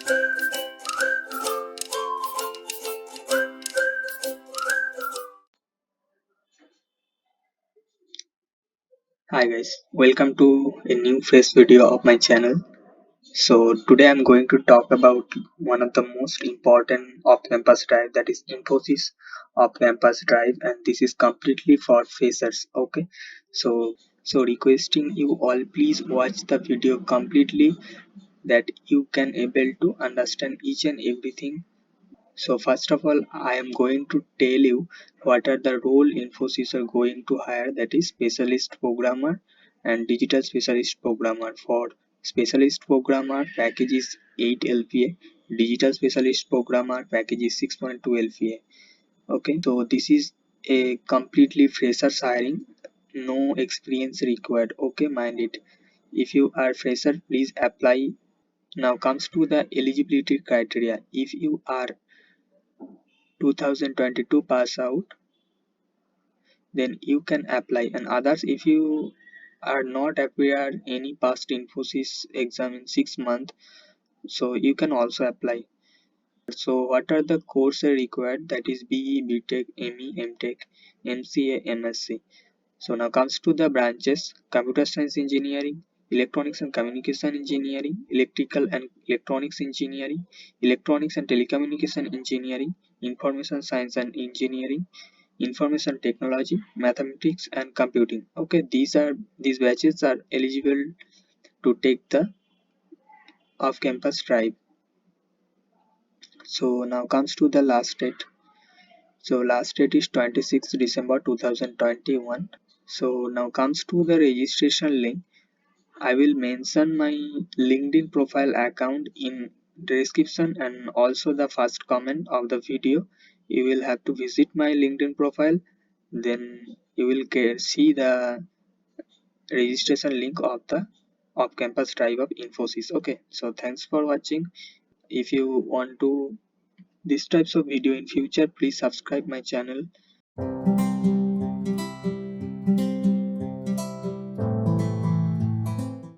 Hi guys, welcome to a new fresh video of my channel. So today I'm going to talk about one of the most important off-campus drive, that is Infosys Off Campus drive, and this is completely for freshers. Okay, so requesting you all, please watch the video completely that you can able to understand each and everything. So first of all, I am going to tell you what are the role Infosys are going to hire, that is specialist programmer and digital specialist programmer. For specialist programmer package is 8 LPA, digital specialist programmer package is 6.2 LPA. Okay, so this is a completely freshers hiring, no experience required. Okay, mind it. If you are fresher, please apply. Now comes to the eligibility criteria. If you are 2022 pass out, then you can apply, and others, if you are not appeared any past Infosys exam in 6 months, so you can also apply. So what are the courses required, that is BE, BTech, ME, MTech, MCA, MSc. So now comes to the branches: computer science engineering, electronics and communication engineering, electrical and electronics engineering, electronics and telecommunication engineering, information science and engineering, information technology, mathematics and computing. Okay, these batches are eligible to take the off campus drive. So now comes to the last date. So last date is 26 December 2021. So now comes to the registration link. I will mention my LinkedIn profile account in description and also the first comment of the video. You will have to visit my LinkedIn profile, then you will see the registration link of the off campus drive of Infosys. Okay, so thanks for watching. If you want to these types of video in future, please subscribe my channel.